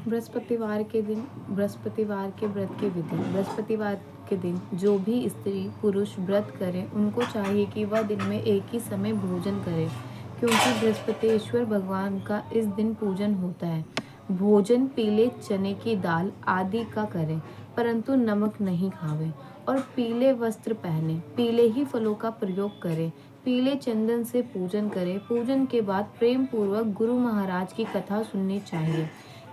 बृहस्पतिवार के व्रत की विधि। बृहस्पतिवार के दिन जो भी स्त्री पुरुष व्रत करें उनको चाहिए कि वह दिन में एक ही समय भोजन करें, क्योंकि बृहस्पतिश्वर भगवान का इस दिन पूजन होता है। भोजन पीले चने की दाल आदि का करें, परंतु नमक नहीं खावें, और पीले वस्त्र पहने, पीले ही फलों का प्रयोग करें, पीले चंदन से पूजन करें। पूजन के बाद प्रेम पूर्वक गुरु महाराज की कथा सुननी चाहिए।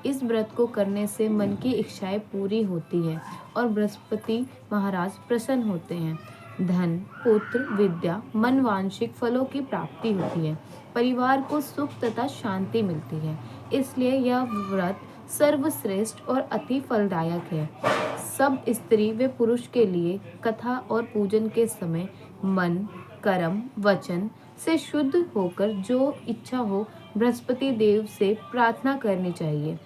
इस व्रत को करने से मन की इच्छाएं पूरी होती है और बृहस्पति महाराज प्रसन्न होते हैं। धन, पुत्र, विद्या, मनवांछित फलों की प्राप्ति होती है। परिवार को सुख तथा शांति मिलती है। इसलिए यह व्रत सर्वश्रेष्ठ और अति फलदायक है। सब स्त्री व पुरुष के लिए कथा और पूजन के समय मन, कर्म, वचन से शुद्ध होकर जो इच्छा हो बृहस्पति देव से प्रार्थना करनी चाहिए।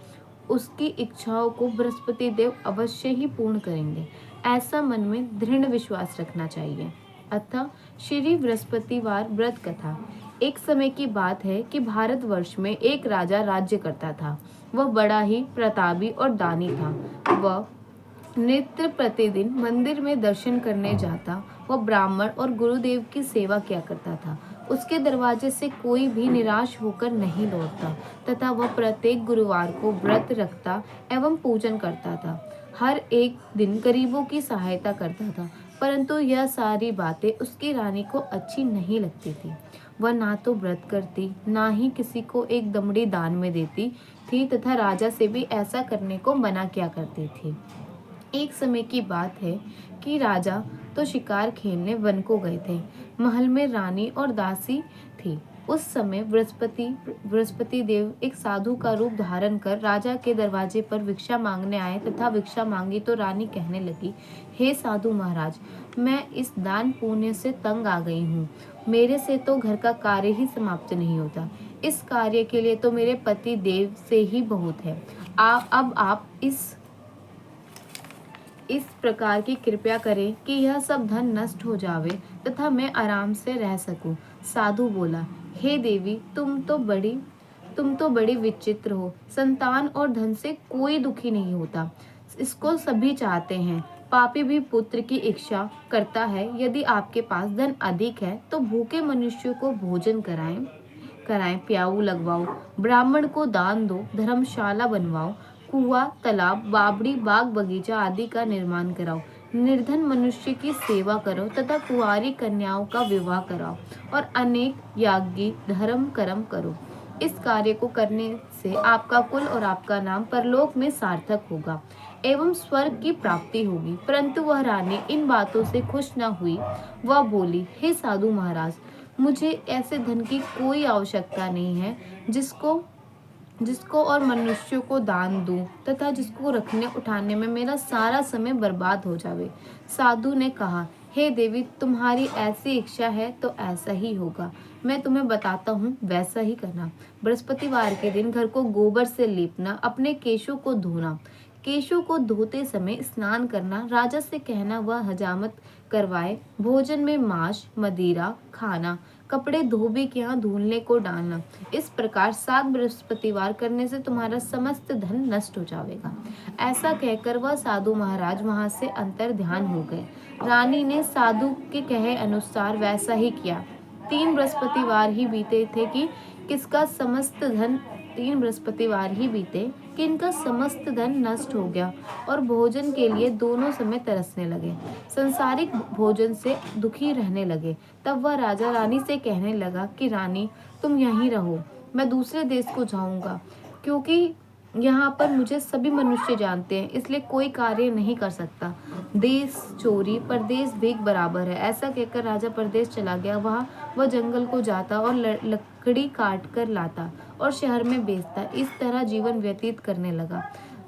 उसकी इच्छाओं को बृहस्पति देव अवश्य ही पूर्ण करेंगे, ऐसा मन में दृढ़ विश्वास रखना चाहिए। अतः श्री बृहस्पतिवार व्रत कथा। एक समय की बात है कि भारतवर्ष में एक राजा राज्य करता था। वह बड़ा ही प्रतापी और दानी था। वह नित्य प्रतिदिन मंदिर में दर्शन करने जाता। वह ब्राह्मण और गुरुदेव की सेवा किया करता था। उसके दरवाजे से कोई भी निराश होकर नहीं लौटता तथा वह प्रत्येक गुरुवार को व्रत रखता एवं पूजन करता था। हर एक दिन गरीबों की सहायता करता था, परंतु यह सारी बातें उसकी रानी को अच्छी नहीं लगती थी। वह ना तो व्रत करती, ना ही किसी को एक दमड़ी दान में देती थी तथा राजा से भी ऐसा करने को मना किया करती थी। एक समय की बात है कि राजा तो शिकार खेलने वन को गए थे। महल में रानी और दासी थी। उस समय बृहस्पति देव एक साधु का रूप धारण कर राजा के दरवाजे पर भिक्षा मांगने आए तथा भिक्षा मांगी तो रानी कहने लगी, हे साधु महाराज, मैं इस दान पुण्य से तंग आ गई हूँ। मेरे से तो घर का कार्य ही समाप्त नहीं होता। इस कार्य के लिए तो मेरे पति देव से ही बहुत है। अब आप इस प्रकार की कृपया करें कि यह सब धन नष्ट हो जावे तथा मैं आराम से रह सकूं। साधु बोला, हे देवी, तुम तो बड़ी विचित्र हो। संतान और धन से कोई दुखी नहीं होता, इसको सभी चाहते हैं। पापी भी पुत्र की इच्छा करता है। यदि आपके पास धन अधिक है तो भूखे मनुष्यों को भोजन कराएं, प्याऊ लगवाओ, ब्राह्मण को दान दो, धर्मशाला बनवाओ, कुआं, तालाब, बावड़ी, बाग बगीचा आदि का निर्माण कराओ, निर्धन मनुष्य की सेवा करो तथा कुंवारी कन्याओं का विवाह कराओ और अनेक याज्ञ धर्म कर्म करो। इस कार्य को करने से आपका कुल और आपका नाम परलोक में सार्थक होगा एवं स्वर्ग की प्राप्ति होगी। परंतु वह रानी इन बातों से खुश न हुई। वह बोली, हे साधु महाराज, मुझे ऐसे धन की कोई आवश्यकता नहीं है जिसको और मनुष्यों को दान दूं तथा जिसको रखने उठाने में मेरा सारा समय बर्बाद हो जावे। साधु ने कहा, हे देवी, तुम्हारी ऐसी इच्छा है तो ऐसा ही होगा। मैं तुम्हें बताता हूँ, वैसा ही करना। बृहस्पतिवार के दिन घर को गोबर से लीपना, अपने केशों को धोना, केशों को धोते समय स्नान करना, राजा से कहना वह हजामत करवाए, भोजन में मांस मदिरा खाना, कपड़े धोबी के यहाँ धुलने को डालना। इस प्रकार 7 बृहस्पतिवार करने से तुम्हारा समस्त धन नष्ट हो जाएगा। ऐसा कहकर वह साधु महाराज वहां से अंतर ध्यान हो गए। रानी ने साधु के कहे अनुसार वैसा ही किया। 3 बृहस्पतिवार ही बीते थे कि इनका समस्त धन नष्ट हो गया और भोजन के लिए दोनों समय तरसने लगे, संसारिक भोजन से दुखी रहने लगे। तब वह राजा रानी से कहने लगा कि रानी, तुम यहीं रहो, मैं दूसरे देश को जाऊंगा, क्योंकि यहाँ पर मुझे सभी मनुष्य जानते हैं, इसलिए कोई कार्य नहीं कर सकता। देश चोरी परदेश भीख बराबर है। ऐसा कहकर राजा परदेश चला गया। वह जंगल को जाता और लकड़ी काट कर लाता और शहर में बेचता। इस तरह जीवन व्यतीत करने लगा।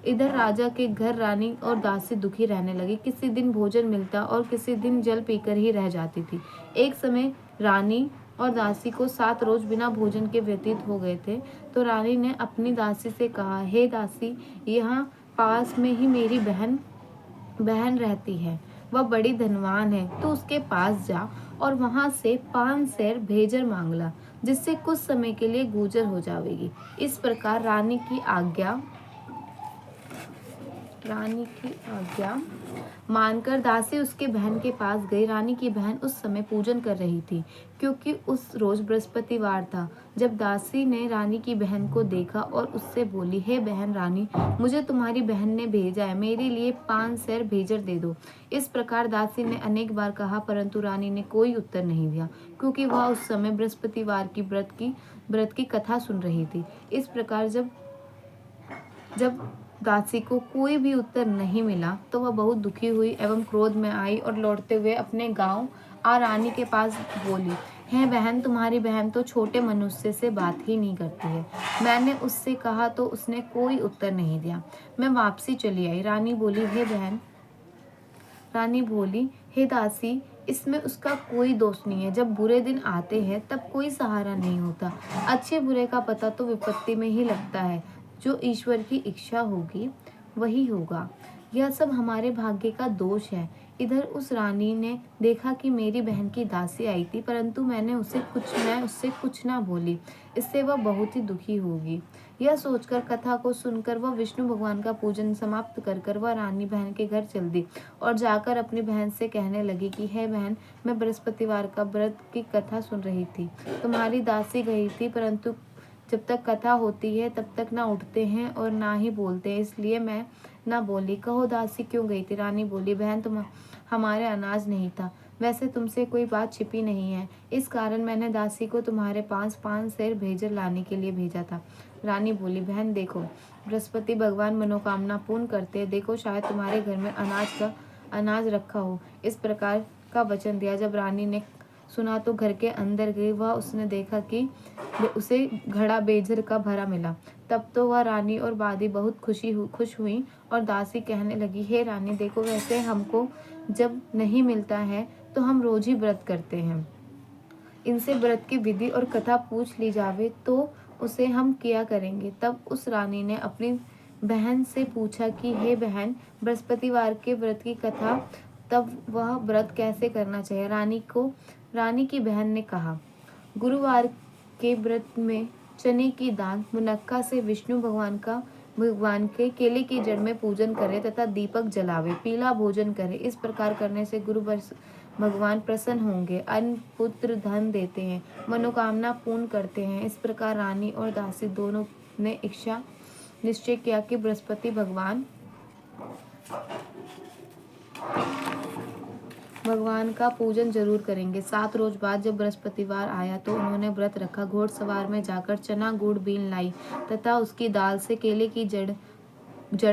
इधर राजा के घर रानी और दासी दुखी रहने लगी। किसी दिन भोजन मिलता और किसी दिन जल पीकर ही रह जाती थी। एक समय रानी और दासी को 7 रोज बिना भोजन के व्यतीत हो गए थे। तो रानी ने अपनी दासी से कहा, हे दासी, यहाँ पास में ही मेरी बहन रहती है। वह बड़ी धनवान है, तो उसके पास जा और वहां से 5 सेर भेजर मांगला, जिससे कुछ समय के लिए गुजर हो जाएगी। इस प्रकार रानी की आज्ञा मानकर दासी उसके बहन के पास गई। रानी की बहन उस समय पूजन कर रही थी, क्योंकि उस रोज बृहस्पतिवार था। जब दासी ने रानी की बहन को देखा और उससे बोली, हे बहन रानी, मुझे तुम्हारी बहन ने भेजा है, मेरे लिए 5 सेर भेजर दे दो। इस प्रकार दासी ने अनेक बार कहा, परंतु रानी ने कोई उत्तर नहीं दिया, क्योंकि वह उस समय बृहस्पतिवार की व्रत की कथा सुन रही थी। इस प्रकार जब दासी को कोई भी उत्तर नहीं मिला तो वह बहुत दुखी हुई एवं क्रोध में आई और लौटते हुए अपने गांव आ रानी के पास बोली, हे बहन, तुम्हारी बहन तो छोटे मनुष्य से बात ही नहीं करती है। मैंने उससे कहा तो उसने कोई उत्तर नहीं दिया। मैं वापसी चली आई। रानी बोली, हे दासी, इसमें उसका कोई दोष नहीं है। जब बुरे दिन आते हैं तब कोई सहारा नहीं होता। अच्छे बुरे का पता तो विपत्ति में ही लगता है। जो ईश्वर की इच्छा होगी वही होगा। यह सब हमारे भाग्य का दोष है। इधर उस रानी ने देखा कि मेरी बहन की दासी आई थी, परंतु मैं उससे कुछ ना बोली। इससे वह बहुत ही दुखी होगी। यह सोचकर कथा को सुनकर वह विष्णु भगवान का पूजन समाप्त कर वह रानी बहन के घर चल दी और जाकर अपनी बहन से कहने लगी कि हे बहन, मैं बृहस्पतिवार का व्रत की कथा सुन रही थी। तुम्हारी दासी गई थी, परंतु जब तक कथा होती है तब तक ना उठते हैं और ना ही बोलते हैं, इसलिए मैं ना बोली। कहो दासी क्यों गई थी? रानी बोली, बहन, तुम हमारे अनाज नहीं था। वैसे तुमसे कोई बात छिपी नहीं है, इस कारण मैंने दासी को तुम्हारे पास 5 सेर भेजर लाने के लिए भेजा था। रानी बोली, बहन देखो, बृहस्पति भगवान मनोकामना पूर्ण करते हैं। देखो, शायद तुम्हारे घर में अनाज रखा हो। इस प्रकार का वचन दिया। जब रानी ने सुना तो घर के अंदर गई। उसने देखा कि उसे घड़ा बेजर का भरा मिला। तब तो वह रानी और बादी बहुत खुश हुई और दासी कहने लगी, हे रानी, देखो, वैसे हमको जब नहीं मिलता है तो हम रोज ही व्रत करते हैं। इनसे व्रत की विधि और कथा पूछ ली जावे तो उसे हम किया करेंगे। तब उस रानी ने अपनी बहन से पूछा कि हे बहन, बृहस्पतिवार के व्रत की कथा, तब वह व्रत कैसे करना चाहिए? रानी की बहन ने कहा, गुरुवार के व्रत में चने की दाल मुनक्का से विष्णु भगवान के केले की जड़ में पूजन करे तथा दीपक जलावे, पीला भोजन करे। इस प्रकार करने से गुरु भगवान प्रसन्न होंगे, अन्न पुत्र धन देते हैं, मनोकामना पूर्ण करते हैं। इस प्रकार रानी और दासी दोनों ने निश्चय किया कि बृहस्पति भगवान का पूजन जरूर करेंगे। 7 रोज बाद जब बृहस्पतिवार आया तो उन्होंने व्रत रखा। घोड़सवार में जाकर चना गुड़ बीन लाई तथा उसकी दाल से केले की जड़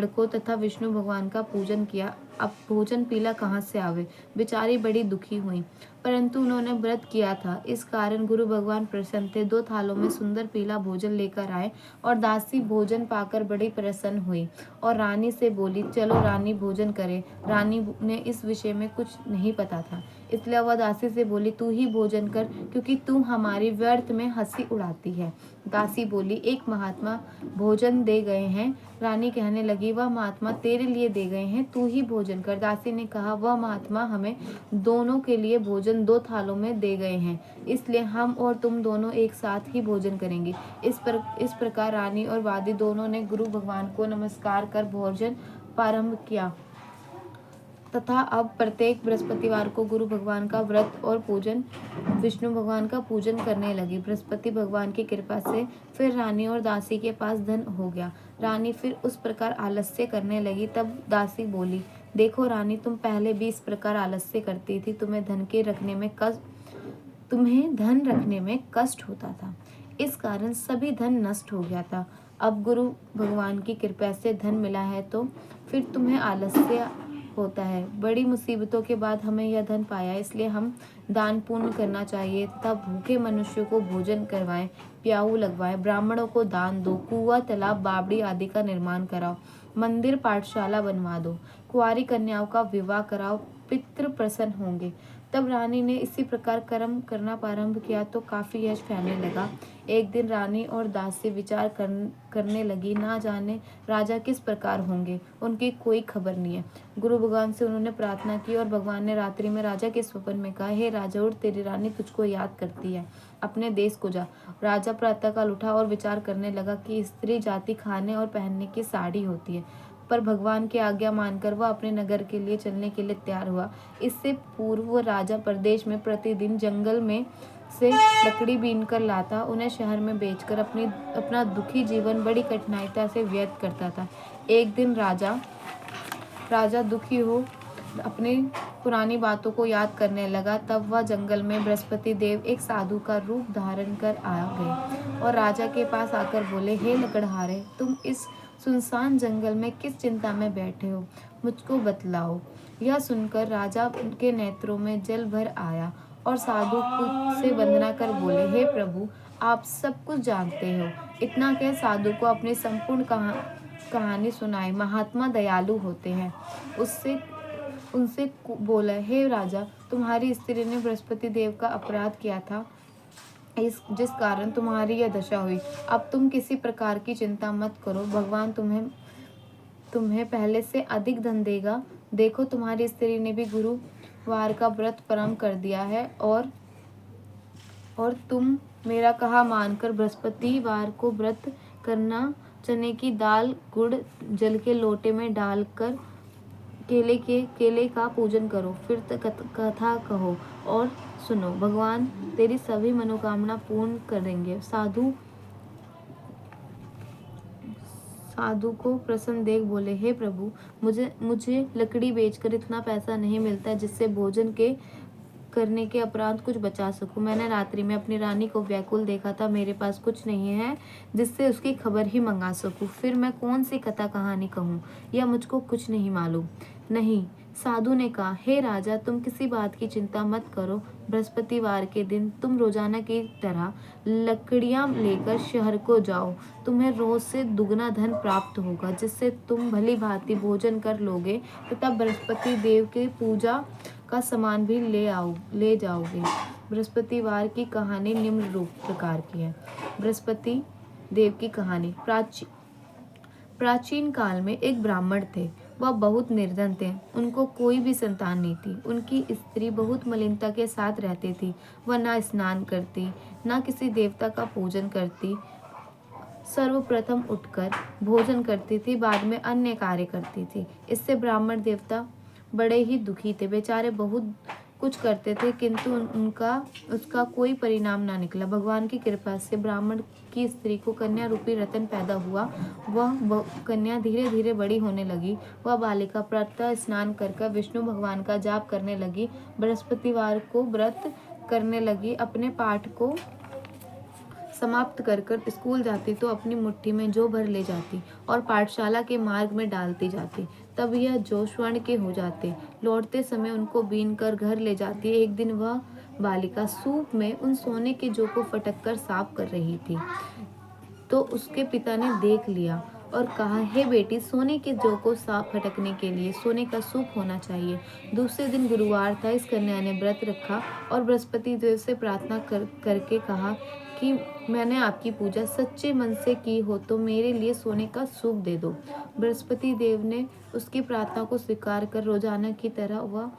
को तथा विष्णु भगवान का पूजन किया। अब भोजन पीला कहाँ से आवे? बेचारी बड़ी दुखी हुई, परंतु उन्होंने व्रत किया था, इस कारण गुरु भगवान प्रसन्न थे। 2 थालों में सुंदर पीला भोजन लेकर आए और दासी भोजन पाकर बड़ी प्रसन्न हुई और रानी से बोली, चलो रानी, भोजन करे। रानी ने इस विषय में कुछ नहीं पता था, इसलिए वह दासी से बोली, तू ही भोजन कर, क्योंकि तू हमारी व्यर्थ में हंसी उड़ाती है। दासी बोली, एक महात्मा भोजन दे गए हैं। रानी कहने लगी, वह महात्मा तेरे लिए दे गए हैं, तू ही भोजन कर। दासी ने कहा, वह महात्मा हमें दोनों के लिए भोजन 2 थालों में दे गए हैं, इसलिए हम और तुम दोनों एक साथ ही भोजन करेंगे। इस प्रकार रानी और वादी दोनों ने गुरु भगवान को नमस्कार कर भोजन प्रारंभ किया तथा अब प्रत्येक बृहस्पतिवार को गुरु भगवान का व्रत और पूजन, विष्णु भगवान का पूजन करने लगी। बृहस्पति भगवान की कृपा से फिर रानी और दासी के पास धन हो गया। रानी फिर उस प्रकार आलस्य करने लगी। तब दासी बोली, देखो रानी, तुम पहले भी इस प्रकार आलस्य करती थी, तुम्हें धन रखने में कष्ट होता था, इस कारण सभी धन नष्ट हो गया था। अब गुरु भगवान की कृपा से धन मिला है तो फिर तुम्हें आलस्य होता है। बड़ी मुसीबतों के बाद हमें यह धन पाया, इसलिए हम दान पुण्य करना चाहिए तथा भूखे मनुष्यों को भोजन करवाएं, प्याऊ लगवाएं, ब्राह्मणों को दान दो, कुआं, तालाब, बावड़ी आदि का निर्माण कराओ, मंदिर, पाठशाला बनवा दो, कुंवारी कन्याओं का विवाह कराओ, पितृ प्रसन्न होंगे तब रानी ने इसी प्रकार कर्म करना प्रारंभ किया तो काफ़ी यश फैलने लगा। एक दिन रानी और दासी विचार करने लगी, ना जाने राजा किस प्रकार होंगे, उनकी कोई खबर नहीं है। गुरु भगवान से उन्होंने प्रार्थना की और भगवान ने रात्रि में राजा के स्वप्न में कहा, हे राजा उठ, तेरी रानी तुझको याद करती है, अपने देश को जा। राजा प्रातःकाल उठा और विचार करने लगा कि स्त्री जाति खाने और पहनने की साड़ी होती है, पर भगवान की आज्ञा मानकर वह अपने नगर के लिए चलने के लिए तैयार हुआ। इससे पूर्व राजा प्रदेश में प्रतिदिन जंगल में से लकड़ी बीन कर लाता, उन्हें शहर में बेचकर अपना दुखी जीवन बड़ी कठिनाइयों से व्यतीत करता था। एक दिन राजा दुखी हो अपनी पुरानी बातों को याद करने लगा। तब वह जंगल में बृहस्पति देव एक साधु का रूप धारण कर आ गए और राजा के पास आकर बोले, हे लकड़हारे, तुम इस सुनसान जंगल में किस चिंता में बैठे हो, मुझको बतलाओ। यह सुनकर राजा के नेत्रों में जल भर आया और साधु से वंदना कर बोले, हे प्रभु, आप सब कुछ जानते हो। इतना कह साधु को अपनी संपूर्ण कहानी सुनाई। महात्मा दयालु होते हैं। उनसे बोला, हे राजा, तुम्हारी स्त्री ने बृहस्पति देव का अपराध किया था, जिस कारण तुम्हारी यह दशा हुई। अब तुम किसी प्रकार की चिंता मत करो, भगवान तुम्हें पहले से अधिक धन देगा। देखो, तुम्हारी स्त्री ने भी गुरुवार का व्रत प्रारंभ कर दिया है और तुम मेरा कहा मानकर बृहस्पतिवार को व्रत करना। चने की दाल गुड़ जल के लोटे में डालकर केले का पूजन करो, फिर कथा कहो और सुनो, भगवान तेरी सभी मनोकामना पूर्ण करेंगे। साधु को प्रसन्न देख बोले, हे प्रभु, मुझे लकड़ी बेचकर इतना पैसा नहीं मिलता जिससे भोजन करने के उपरांत कुछ बचा सकूं। मैंने रात्रि में अपनी रानी को व्याकुल देखा था, मेरे पास कुछ नहीं है जिससे उसकी खबर ही मंगा सकूं। फिर मैं कौन सी कथा कहानी कहूँ, यह मुझको कुछ नहीं मालूम। नहीं, साधु ने कहा, हे राजा, तुम किसी बात की चिंता मत करो। बृहस्पतिवार के दिन तुम रोजाना की तरह लकड़ियां लेकर शहर को जाओ। तुम्हें रोज से दुगना धन प्राप्त होगा, जिससे तुम भली भांति भोजन कर लोगे तथा बृहस्पति देव की पूजा का सामान भी ले जाओगे। बृहस्पतिवार की कहानी निम्न रूप प्रकार की है। बृहस्पति देव की कहानी। प्राचीन काल में एक ब्राह्मण थे। वह बहुत निर्धन थे। उनको कोई भी संतान नहीं थी। उनकी स्त्री बहुत मलिनता के साथ रहती थी। वह ना स्नान करती, ना किसी देवता का पूजन करती। सर्वप्रथम उठकर भोजन करती थी, बाद में अन्य कार्य करती थी। इससे ब्राह्मण देवता बड़े ही दुखी थे। बेचारे बहुत कुछ करते थे, किंतु उसका कोई परिणाम ना निकला। भगवान की कृपा से ब्राह्मण की स्त्री को कन्या रूपी रतन पैदा हुआ। वह कन्या धीरे धीरे बड़ी होने लगी। वह बालिका प्रातः स्नान कर विष्णु भगवान का जाप करने लगी। बृहस्पतिवार को व्रत करने लगी। अपने पाठ को समाप्त कर स्कूल जाती तो अपनी मुट्ठी में जौ भर ले जाती और पाठशाला के मार्ग में डालती जाती। तब यह जौ स्वर्ण के हो जाते। लौटते समय उनको बीन कर घर ले जाती। एक दिन वह बालिका सूप में उन सोने के जौ को फटक कर साफ कर रही थी, तो उसके पिता ने देख लिया और कहा, हे बेटी, सोने के जौ को साफ फटकने के लिए सोने का सूप होना चाहिए। दूसरे दिन गुरुवार था। इस कन्या ने व्रत रखा और बृहस्पति देव से प्रार्थना करके कहा कि मैंने आपकी पूजा सच्चे मन से की हो तो मेरे लिए सोने का सूप दे दो। बृहस्पति देव ने उसकी प्रार्थना को स्वीकार कर रोजाना की तरह वह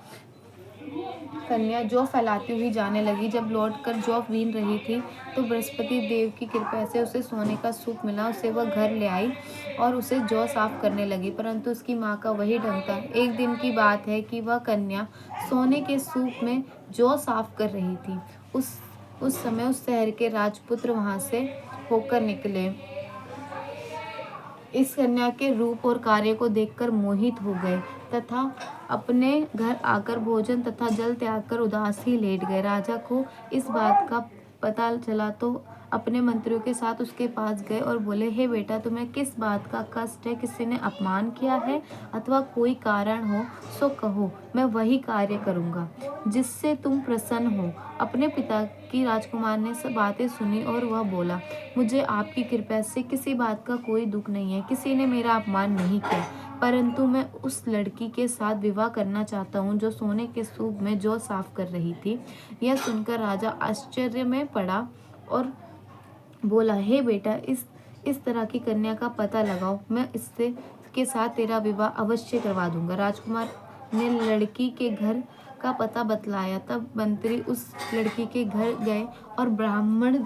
कन्या जौ फैलाती हुई जाने लगी। जब लौटकर जौ बीन रही थी तो बृहस्पति देव की कृपा से उसे सोने का सूप मिला। उसे वह घर ले आई और उसे जौ साफ करने लगी, परंतु उसकी माँ का वही ढंग था। एक दिन की बात है कि वह कन्या सोने के सूप में जौ साफ कर रही थी। उस समय उस शहर के राजपुत्र वहां से होकर निकले। इस कन्या के रूप और कार्य को देखकर मोहित हो गए तथा अपने घर आकर भोजन तथा जल त्याग कर उदास ही लेट गए। राजा को इस बात का पता चला तो अपने मंत्रियों के साथ उसके पास गए और बोले, हे बेटा, तुम्हें किस बात का कष्ट है? किसी ने अपमान किया है अथवा कोई कारण हो सो कहो, मैं वही कार्य करूँगा जिससे तुम प्रसन्न हो। अपने पिता की राजकुमार ने सब बातें सुनी और वह बोला, मुझे आपकी कृपा से किसी बात का कोई दुख नहीं है, किसी ने मेरा अपमान नहीं किया, परंतु मैं उस लड़की के साथ विवाह करना चाहता हूँ जो सोने के सूप में जौ साफ कर रही थी। यह सुनकर राजा आश्चर्य में पड़ा और बोला, हे बेटा, इस तरह की कन्या का पता लगाओ, मैं इससे के साथ तेरा विवाह अवश्य करवा दूंगा। राजकुमार ने लड़की के घर का पता बतलाया। तब मंत्री उस लड़की के घर गए और ब्राह्मण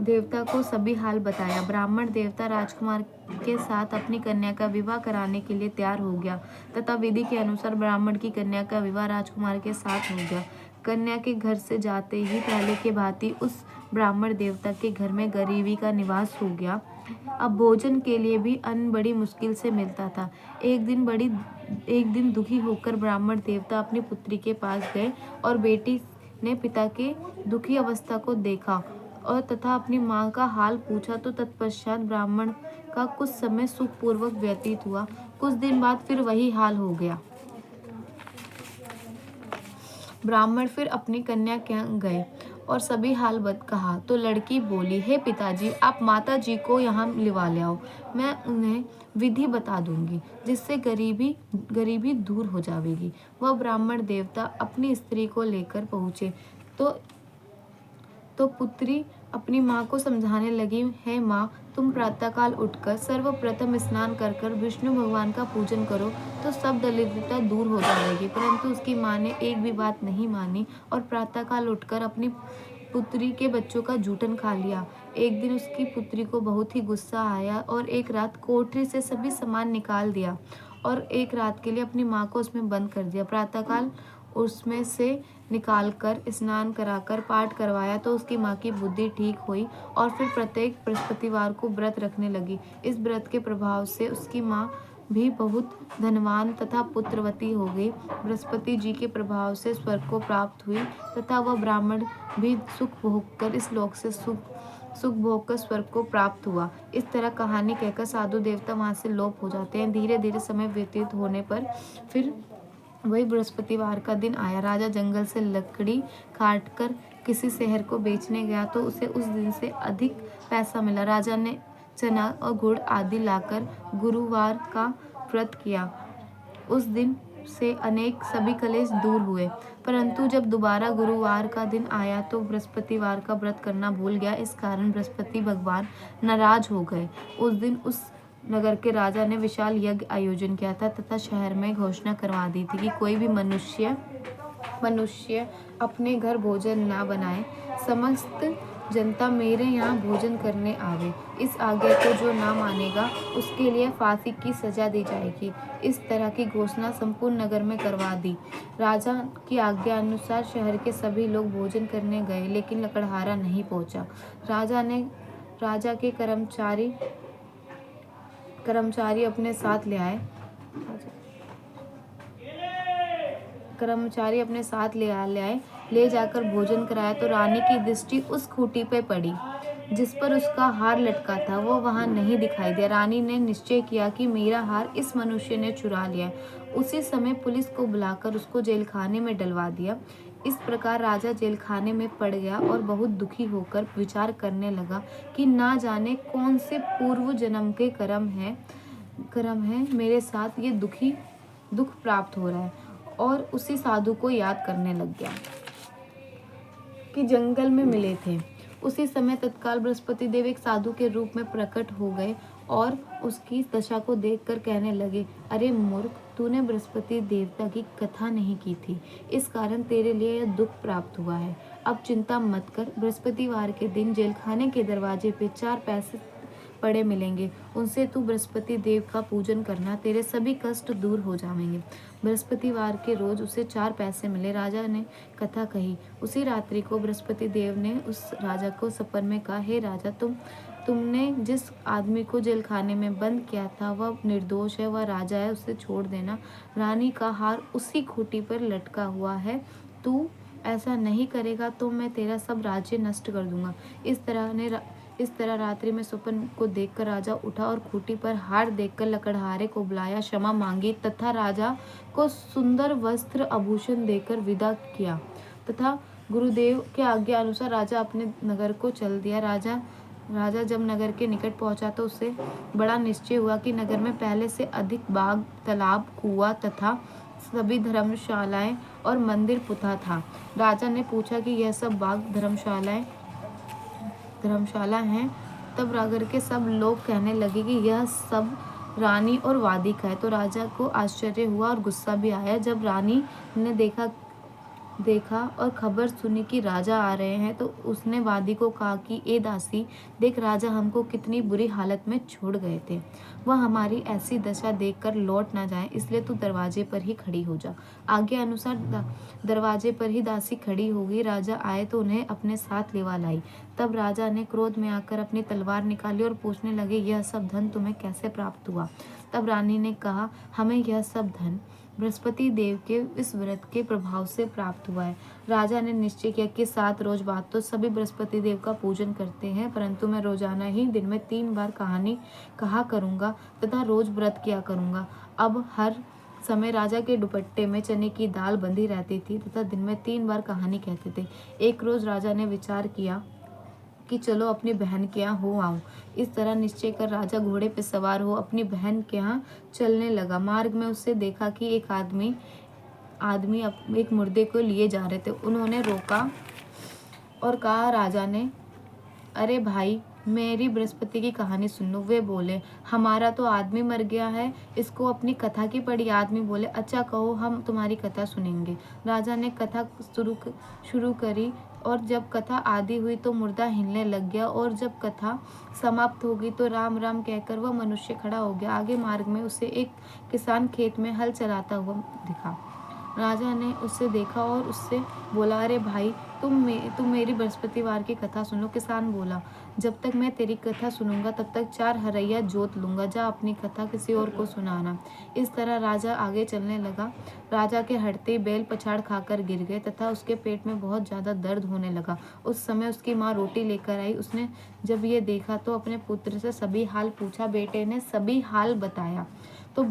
देवता को सभी हाल बताया। ब्राह्मण देवता राजकुमार के साथ अपनी कन्या का विवाह कराने के लिए तैयार हो गया तथा विधि के अनुसार ब्राह्मण की कन्या का विवाह राजकुमार के साथ हो गया। कन्या के घर से जाते ही पहले के भांति उस ब्राह्मण देवता के घर में गरीबी का निवास हो गया। अब भोजन के लिए भी अन्न बड़ी मुश्किल से मिलता था। एक दिन दुखी होकर ब्राह्मण देवता अपनी पुत्री के पास गए और बेटी ने पिता के दुखी अवस्था को देखा और तथा अपनी माँ का हाल पूछा। तो तत्पश्चात ब्राह्मण का कुछ समय सुखपूर्वक व्यतीत हुआ। कुछ दिन बाद फिर वही हाल हो गया। ब्राह्मण फिर अपनी कन्या के यहाँ गए और सभी हाल कहा तो लड़की बोली, हे पिताजी, आप माता जी को यहाँ लिवा ले आओ, मैं उन्हें विधि बता दूंगी जिससे गरीबी दूर हो जाएगी। वह ब्राह्मण देवता अपनी स्त्री को लेकर पहुँचे तो पुत्री अपनी माँ को समझाने लगी, है माँ, तुम प्रातःकाल उठकर सर्वप्रथम स्नान कर विष्णु भगवान का पूजन करो तो सब दरिद्रता दूर हो जाएगी। परंतु उसकी माँ ने एक भी बात नहीं मानी और प्रातःकाल उठकर अपनी पुत्री के बच्चों का जूठन खा लिया। एक दिन उसकी पुत्री को बहुत ही गुस्सा आया और एक रात कोठरी से सभी सामान निकाल दिया और एक रात के लिए अपनी माँ को उसमें बंद कर दिया। प्रातःकाल उसमें से निकालकर स्नान कराकर पाठ करवाया तो उसकी माँ की बुद्धि ठीक हुई और फिर प्रत्येक बृहस्पतिवार को व्रत रखने लगी। इस व्रत के प्रभाव से उसकी माँ भी बहुत धनवान तथा पुत्रवती हो गई। बृहस्पति जी के प्रभाव से स्वर्ग को प्राप्त हुई तथा वह ब्राह्मण भी सुख भोगकर इस लोक से सुख भोगकर स्वर्ग को प्राप्त हुआ। इस तरह कहानी कहकर साधु देवता वहां से लोप हो जाते हैं। धीरे धीरे समय व्यतीत होने पर फिर वही बृहस्पतिवार का दिन आया। राजा जंगल से लकड़ी काटकर किसी शहर को बेचने गया तो उसे उस दिन से अधिक पैसा मिला। राजा ने चना और गुड़ आदि लाकर गुरुवार का व्रत किया। उस दिन से सभी कलेश दूर हुए। परंतु जब दोबारा गुरुवार का दिन आया तो बृहस्पतिवार का व्रत करना भूल गया। इस कारण बृहस्पति भगवान नाराज हो गए। उस दिन उस नगर के राजा ने विशाल यज्ञ आयोजन किया था तथा शहर में घोषणा करवा दी थी कि कोई भी मनुष्य अपने घर भोजन ना बनाए, समस्त जनता मेरे यहाँ भोजन करने आवे। इस आज्ञा को जो ना मानेगा उसके लिए फांसी की सजा दी जाएगी। इस तरह की घोषणा संपूर्ण नगर में करवा दी। राजा की आज्ञा अनुसार शहर के सभी लोग भोजन करने गए, लेकिन लकड़हारा नहीं पहुंचा। राजा के कर्मचारी अपने साथ ले आए, ले जाकर भोजन कराया तो रानी की दृष्टि उस खूंटी पे पड़ी जिस पर उसका हार लटका था। वो वहां नहीं दिखाई दिया। रानी ने निश्चय किया कि मेरा हार इस मनुष्य ने चुरा लिया। उसी समय पुलिस को बुलाकर उसको जेलखाने में डलवा दिया। इस प्रकार राजा जेलखाने में पड़ गया और बहुत दुखी होकर विचार करने लगा कि ना जाने कौन से पूर्व जन्म के कर्म है मेरे साथ ये दुख प्राप्त हो रहा है। और उसी साधु को याद करने लग गया कि जंगल में मिले थे। उसी समय तत्काल बृहस्पति देव एक साधु के रूप में प्रकट हो गए और उसकी दशा को देखकर कहने लगे, अरे मूर्ख, तूने बृहस्पति देवता की कथा नहीं की थी, इस कारण तेरे लिए यह दुख प्राप्त हुआ है। अब चिंता मत कर, बृहस्पतिवार के दिन जेलखाने के दरवाजे पे 4 पैसे पड़े मिलेंगे, उनसे तू बृहस्पति देव का पूजन करना, तेरे सभी कष्ट दूर हो जाएंगे। बृहस्पतिवार के रोज उसे 4 पैसे मिले। राजा ने कथा कही। उसी रात्रि को बृहस्पति देव ने उस राजा को सपन में कहा, हे राजा, तुमने जिस आदमी को जेलखाने में बंद किया था वह निर्दोष है, वह राजा है, उसे छोड़ देना। रानी का हार उसी खूंटी पर लटका हुआ है, तू ऐसा नहीं करेगा तो मैं तेरा सब राज्य नष्ट कर दूंगा। इस तरह रात्रि में स्वप्न को देखकर राजा उठा और खूंटी पर हार देखकर लकड़हारे को बुलाया, क्षमा मांगी तथा राजा को सुंदर वस्त्र आभूषण देकर विदा किया तथा गुरुदेव के आज्ञा अनुसार राजा अपने नगर को चल दिया। राजा जब नगर के निकट पहुंचा तो उसे बड़ा निश्चय हुआ कि नगर में पहले से अधिक बाग, तालाब, कुआं तथा सभी धर्मशालाएं और मंदिर पुता था। राजा ने पूछा कि यह सब बाग धर्मशाला हैं। तब नगर के सब लोग कहने लगे कि यह सब रानी और वादी का है। तो राजा को आश्चर्य हुआ और गुस्सा भी आया। जब रानी ने देखा और खबर सुनी कि राजा आ रहे हैं तो उसने वादी को कहा कि ए दासी, देख राजा हमको कितनी बुरी हालत में छोड़ गए थे। वह हमारी ऐसी दशा देखकर लौट ना जाए, इसलिए तू दरवाजे पर ही खड़ी हो जा। आज्ञा अनुसार दरवाजे पर ही दासी खड़ी हो गई। राजा आए तो उन्हें अपने साथ लेवा लाई। तब राजा ने क्रोध में आकर अपनी तलवार निकाली और पूछने लगे, यह सब धन तुम्हें कैसे प्राप्त हुआ? तब रानी ने कहा, हमें यह सब धन बृहस्पति देव के इस व्रत के प्रभाव से प्राप्त हुआ है। राजा ने निश्चय किया कि 7 रोज बाद तो सभी बृहस्पति देव का पूजन करते हैं, परंतु मैं रोजाना ही दिन में 3 बार कहानी कहा करूंगा तथा रोज व्रत किया करूंगा। अब हर समय राजा के दुपट्टे में चने की दाल बंधी रहती थी तथा दिन में 3 बार कहानी कहते थे। एक रोज राजा ने विचार किया कि चलो अपनी बहन के यहाँ हो आऊं। इस तरह निश्चय कर राजा घोड़े पर सवार हो अपनी बहन के यहाँ चलने लगा। मार्ग में उससे देखा कि एक आदमी एक मुर्दे को लिए जा रहे थे। उन्होंने रोका और कहा, राजा ने, अरे भाई, मेरी बृहस्पति की कहानी सुन लो। वे बोले, हमारा तो आदमी मर गया है, इसको अपनी कथा की पड़ी। आदमी बोले, अच्छा कहो, हम तुम्हारी कथा सुनेंगे। राजा ने कथा शुरू करी और जब कथा आदि हुई तो मुर्दा हिलने लग गया और जब कथा समाप्त हो गई तो राम राम कहकर वह मनुष्य खड़ा हो गया। आगे मार्ग में उसे एक किसान खेत में हल चलाता हुआ दिखा। राजा ने उसे देखा और उससे बोला, अरे भाई, तुम मेरी बृहस्पतिवार की कथा सुनो। किसान बोला, जब तक मैं तेरी कथा सुनूंगा तब तक 4 हरैया जोत लूंगा। जा अपनी कथा किसी और को सुनाना। इस तरह राजा आगे चलने लगा। राजा के हटते ही बैल पछाड़ खाकर गिर गए तथा उसके पेट में बहुत ज्यादा दर्द होने लगा। उस समय उसकी माँ रोटी लेकर आई। उसने जब ये देखा तो अपने पुत्र से सभी हाल पूछा। बेटे ने सभी हाल बताया तो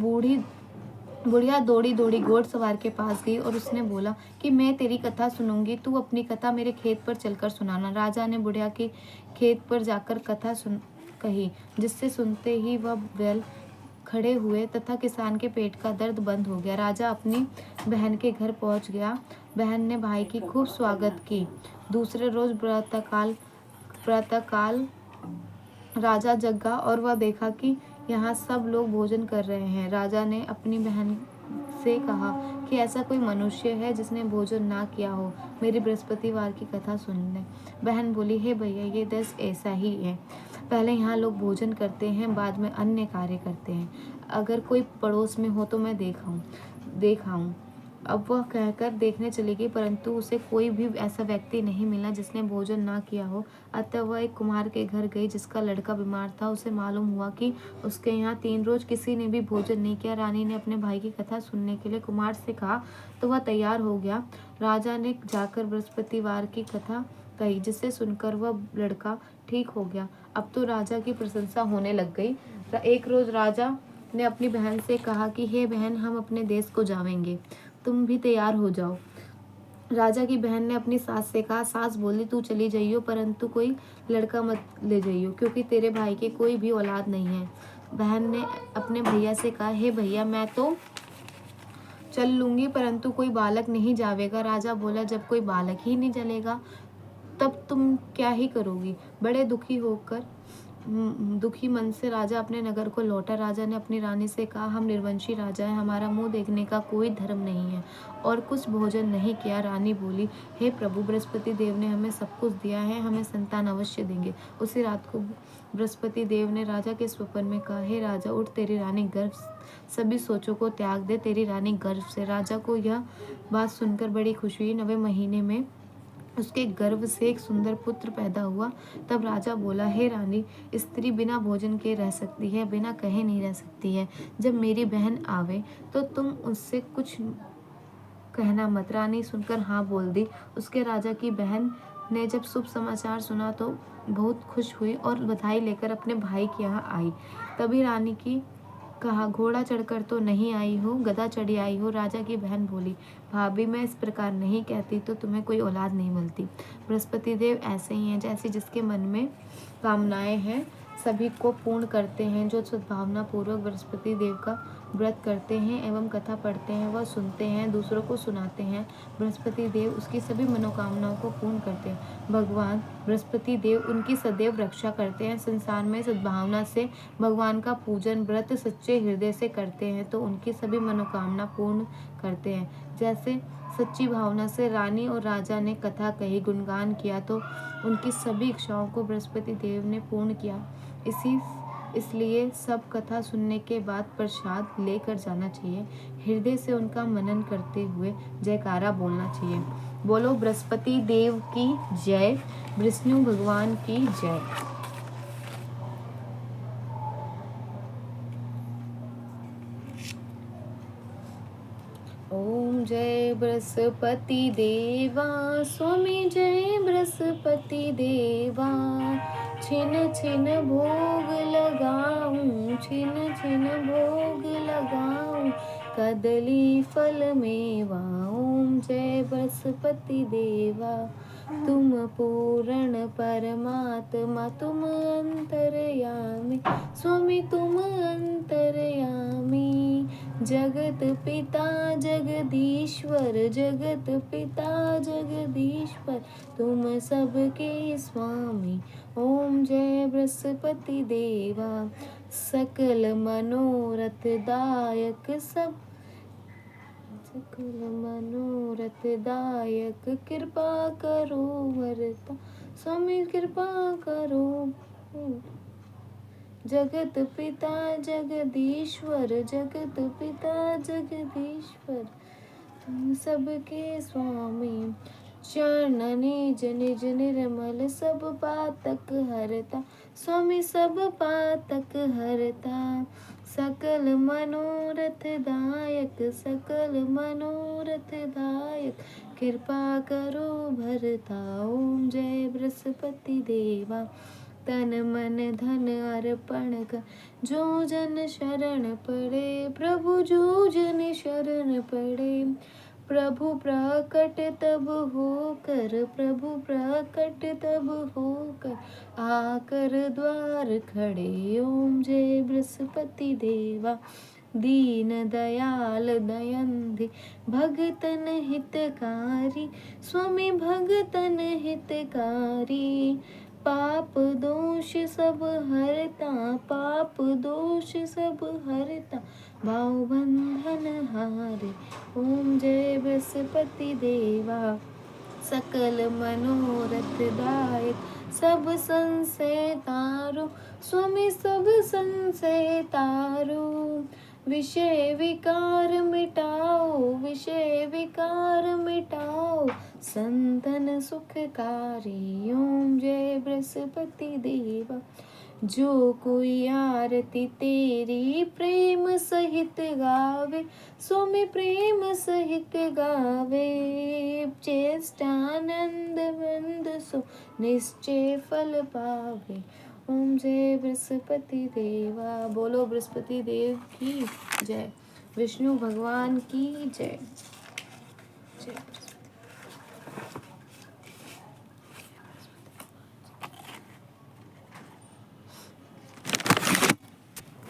बुढ़िया दौड़ी घोड़सवार के पास गई और उसने बोला कि मैं तेरी कथा सुनूंगी, तू अपनी कथा मेरे खेत पर चलकर सुनाना। राजा ने बुढ़िया के खेत पर जाकर कथा कही, जिससे सुनते ही वह बैल खड़े हुए तथा किसान के पेट का दर्द बंद हो गया। राजा अपनी बहन के घर पहुंच गया। बहन ने भाई की खूब स्वागत की। दूसरे रोज प्रातःकाल राजा जगा और वह देखा कि यहाँ सब लोग भोजन कर रहे हैं। राजा ने अपनी बहन से कहा कि ऐसा कोई मनुष्य है जिसने भोजन ना किया हो, मेरी बृहस्पतिवार की कथा सुन ले। बहन बोली, हे भैया, ये देश ऐसा ही है। पहले यहाँ लोग भोजन करते हैं, बाद में अन्य कार्य करते हैं। अगर कोई पड़ोस में हो तो मैं देखाऊं। अब वह कहकर देखने चली गई, परंतु उसे कोई भी ऐसा व्यक्ति नहीं मिला जिसने भोजन ना किया हो। अतः वह एक कुम्हार के घर गई जिसका लड़का बीमार था। उसे मालूम हुआ कि उसके यहाँ 3 रोज किसी ने भी भोजन नहीं किया। रानी ने अपने भाई की कथा सुनने के लिए कुम्हार से कहा तो वह तैयार हो गया। राजा ने जाकर बृहस्पतिवार की कथा कही, जिसे सुनकर वह लड़का ठीक हो गया। अब तो राजा की प्रशंसा होने लग गई। एक रोज राजा ने अपनी बहन से कहा कि हे बहन, हम अपने देश को जाएंगे, तुम भी तैयार हो जाओ। राजा की बहन ने अपनी सास से कहा। सास बोली, तू चली जाइयो, परंतु कोई लड़का मत ले जाइयो, क्योंकि तेरे भाई की कोई भी औलाद नहीं है। बहन ने अपने भैया से कहा, हे भैया, मैं तो चल लूंगी, परंतु कोई बालक नहीं जावेगा। राजा बोला, जब कोई बालक ही नहीं चलेगा तब तुम क्या ही करोगी? बड़े दुखी मन से राजा अपने नगर को लौटा। राजा ने अपनी रानी से कहा, हम निर्वंशी राजा हैं, हमारा मुंह देखने का कोई धर्म नहीं है और कुछ भोजन नहीं किया। रानी बोली, हे प्रभु, बृहस्पति देव ने हमें सब कुछ दिया है, हमें संतान अवश्य देंगे। उसी रात को बृहस्पति देव ने राजा के स्वप्न में कहा, हे राजा, उठ, तेरी रानी गर्भ सभी सोचों को त्याग दे, तेरी रानी गर्भ से। राजा को यह बात सुनकर बड़ी खुशी हुई। 9वें महीने में उसके गर्भ से एक सुंदर पुत्र पैदा हुआ। तब राजा बोला, हे रानी, स्त्री बिना भोजन के रह सकती है, बिना कहे नहीं रह सकती है। जब मेरी बहन आवे तो तुम उससे कुछ कहना मत। रानी सुनकर हाँ बोल दी। उसके राजा की बहन ने जब शुभ समाचार सुना तो बहुत खुश हुई और बधाई लेकर अपने भाई के यहाँ आई। तभी रानी की कहा, घोड़ा चढ़कर तो नहीं आई हो, गधा चढ़ी आई हो। राजा की बहन बोली, भाभी मैं इस प्रकार नहीं कहती तो तुम्हें कोई औलाद नहीं मिलती। बृहस्पति देव ऐसे ही हैं, जैसे जिसके मन में कामनाएं हैं सभी को पूर्ण करते हैं। जो सद्भावना पूर्वक बृहस्पति देव का व्रत करते हैं एवं कथा पढ़ते हैं, वह सुनते हैं, दूसरों को सुनाते हैं, बृहस्पति देव उसकी सभी मनोकामनाओं को पूर्ण करते हैं। भगवान बृहस्पति देव उनकी सदैव रक्षा करते हैं। संसार में सद्भावना से भगवान का पूजन व्रत सच्चे हृदय से करते हैं तो उनकी सभी मनोकामना पूर्ण करते हैं। जैसे सच्ची भावना से रानी और राजा ने कथा कही, गुणगान किया तो उनकी सभी इच्छाओं को बृहस्पति देव ने पूर्ण किया। इसलिए सब कथा सुनने के बाद प्रसाद लेकर जाना चाहिए। हृदय से उनका मनन करते हुए जयकारा बोलना चाहिए। बोलो बृहस्पति देव की जय, विष्णु भगवान की जय। ओम जय बृहस्पति देवा, स्वामी जय बृहस्पति देवा। छिन छिन भोग लगाऊं, छिन छिन भोग लगाऊं, कदली फल मेवा। ओम जय बृहस्पति देवा, तुम पूर्ण परमात्मा, तुम अंतर्यामी, स्वामी तुम अंतर्यामी। जगत पिता जगदीश्वर, जगत पिता जगदीश्वर, तुम सबके स्वामी। ओम जय बृहस्पति देवा, सकल मनोरथ दायक, सकल मनोरथ दायक, कृपा करो वरता, स्वामी कृपा करो। जगत पिता जगदीश्वर, जगत पिता जगदीश्वर, तुम सबके स्वामी। चरण निज निज निर्मल, सब पातक हरता, स्वामी सब पातक हरता। सकल मनोरथ दायक, सकल मनोरथ दायक, कृपा करो भरता। ओम जय बृहस्पति देवा, तन मन धन अर्पण कर, जो जन शरण पड़े प्रभु, जो जन शरण पड़े। प्रभु प्रकट तब होकर, प्रभु प्रकट तब होकर, आकर द्वार खड़े। ओम जय बृहस्पति देवा, दीन दयाल दयंधि, भगतन हितकारी, स्वामी भगतन हितकारी। पाप दोष सब हरता, पाप दोष सब हरता, भाव बंधन हारे। ओम जय बृहस्पति देवा, सकल मनोरथ दायक, सब संशय तारो, स्वामी सब संशय तारो। विषय विकार मिटाओ, विषय विकार मिटाओ, संतन सुखकारी। ओम जय बृहस्पति देवा, जो कोई आरती तेरी प्रेम सहित गावे, स्वामी प्रेम सहित गावे। चेष्टानंद बंद सो निश्चय फल पावे। ओम जय बृहस्पति देवा। बोलो बृहस्पति देव की जय, विष्णु भगवान की जय। जय।